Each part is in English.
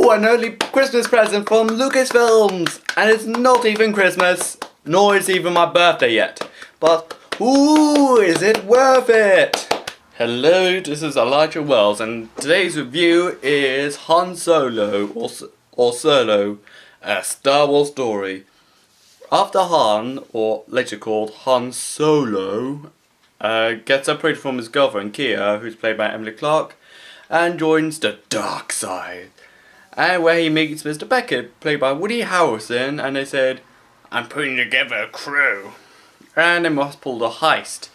Ooh, an early Christmas present from Lucasfilms! And it's not even Christmas, nor is even my birthday yet. But, ooh, is it worth it? Hello, this is Elijah Wells, and today's review is Han Solo, or Solo, a Star Wars story. After Han, or later called Han Solo, gets separated from his girlfriend Kia, who's played by Emily Clark, and joins the dark side. And where he meets Mr. Beckett, played by Woody Harrelson, and they said, "I'm putting together a crew." And they must pull the heist.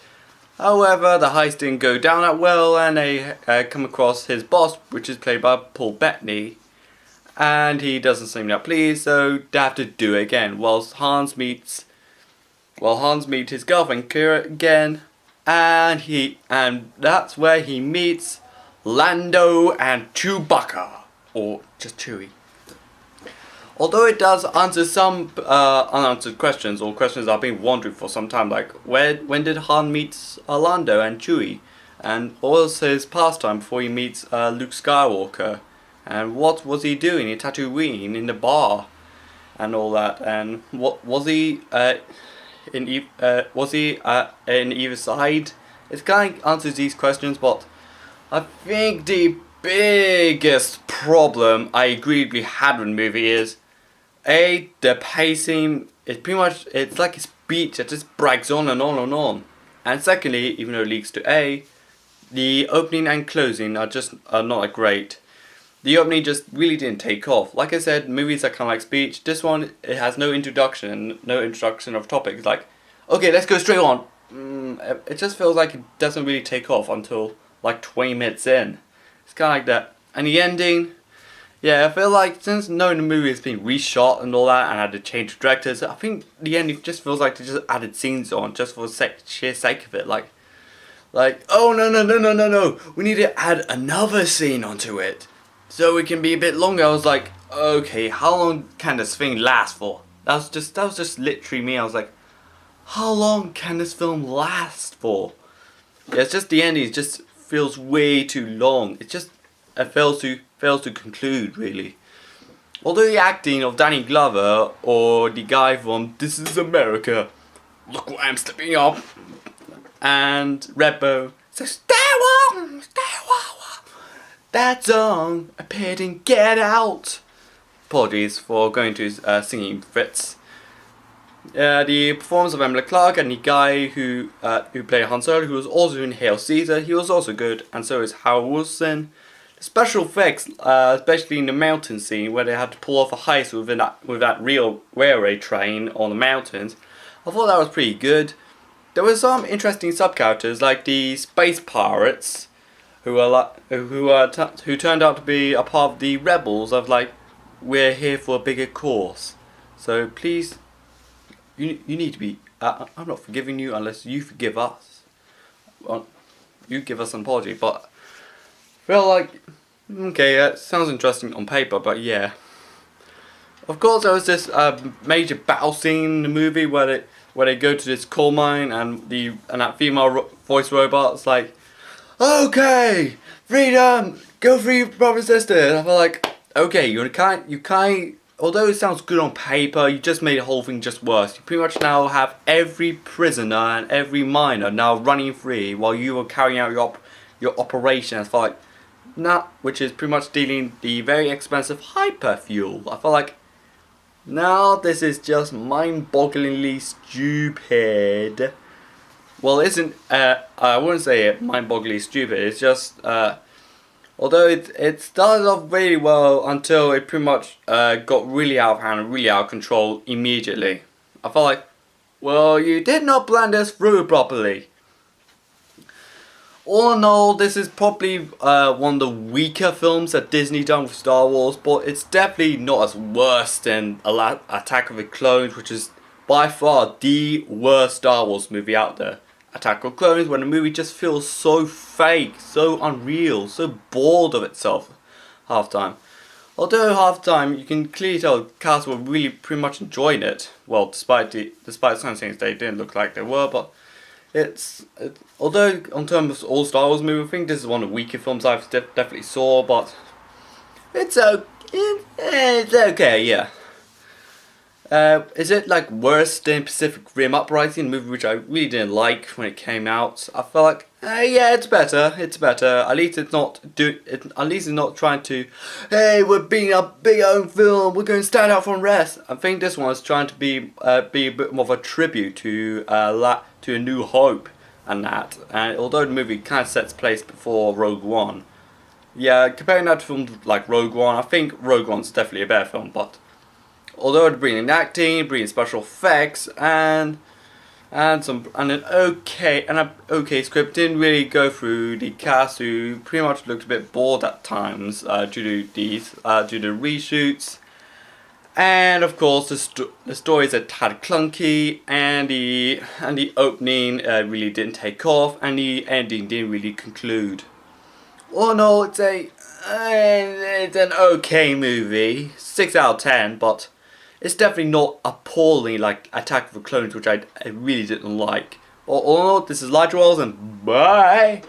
However, the heist didn't go down that well, and they come across his boss, which is played by Paul Bettany. And he doesn't seem that pleased, so they have to do it again. Whilst Hans meets his girlfriend Kira again, and that's where he meets Lando and Chewbacca, or just Chewie. Although it does answer some unanswered questions, or questions I've been wondering for some time, like when did Han meet Lando and Chewie, and what was his pastime before he meets Luke Skywalker, and what was he doing in Tatooine in the bar, and all that, and what was he in either side? It kind of answers these questions, but I think the biggest problem I agreeably had with the movie is the pacing. It's pretty much, it's like a speech that just brags on and on and on. And secondly, even though it leads to the opening and closing are not that great. The opening just really didn't take off. Like I said, movies are kind of like speech. This one, it has no introduction of topics. Like, okay, let's go straight on. It just feels like it doesn't really take off until like 20 minutes in. It's kind of like that. And the ending, yeah, I feel like since knowing the movie has been reshot and all that and had to change directors, I think the ending just feels like they just added scenes on just for the sheer sake of it. Like, oh no, we need to add another scene onto it so it can be a bit longer. I was like, okay, how long can this thing last for? That was just literally me. I was like, how long can this film last for? Yeah, it's just the ending just feels way too long. It just fails to conclude, really. Although the acting of Danny Glover or the guy from This Is America, look what I'm stepping up, and Redbo says stay warm, that song appeared in Get Out. Apologies for going to singing fits. The performance of Emily Clark and the guy who played Han Solo, who was also in Hail Caesar, he was also good, and so is Howard Wilson. The special effects, especially in the mountain scene where they had to pull off a heist with that real railway train on the mountains, I thought that was pretty good. There were some interesting sub-characters like the space pirates, who turned out to be a part of the rebels of like, we're here for a bigger cause. So please. You need to be. I'm not forgiving you unless you forgive us. Well, you give us an apology, but I feel like, okay, it sounds interesting on paper, but yeah. Of course, there was this major battle scene in the movie where they go to this coal mine and that female voice robot's like, okay, freedom, go free your brother and sister. I feel like, okay, you kind. Although it sounds good on paper, you just made the whole thing just worse. You pretty much now have every prisoner and every miner now running free while you are carrying out your operation. I feel like, which is pretty much stealing the very expensive hyper fuel. I feel like, now this is just mind-bogglingly stupid. Well, it isn't. I wouldn't say it mind-bogglingly stupid. It's just. Although it started off really well until it pretty much got really out of hand and really out of control immediately. I felt like, well, you did not plan this through properly. All in all, this is probably one of the weaker films that Disney done with Star Wars, but it's definitely not as worse than Attack of the Clones, which is by far the worst Star Wars movie out there. Attack of Clones, when the movie just feels so fake, so unreal, so bored of itself half time. Although half time you can clearly tell the cast were really pretty much enjoying it. Well, despite some things they didn't look like they were, but although on terms of all Star Wars movies, I think this is one of the weaker films I've definitely saw, but it's It's okay, yeah. Is it like worse than Pacific Rim Uprising, a movie which I really didn't like when it came out? I felt like, yeah, it's better. It's better. At least it's not At least it's not trying to, hey, we're being a big own film. We're going to stand out from the rest. I think this one is trying to be a bit more of a tribute to A New Hope and that. And although the movie kind of sets place before Rogue One, yeah, comparing that to films like Rogue One, I think Rogue One's definitely a better film, but. Although it bringing acting, bringing special effects, and an okay script, didn't really go through the cast who pretty much looked a bit bored at times due to reshoots, and of course the story is a tad clunky, and the opening really didn't take off, and the ending didn't really conclude. Oh no, it's an okay movie, 6 out of 10, but. It's definitely not appalling like Attack of the Clones, which I really didn't like. All in all, this is Lightwells, and bye!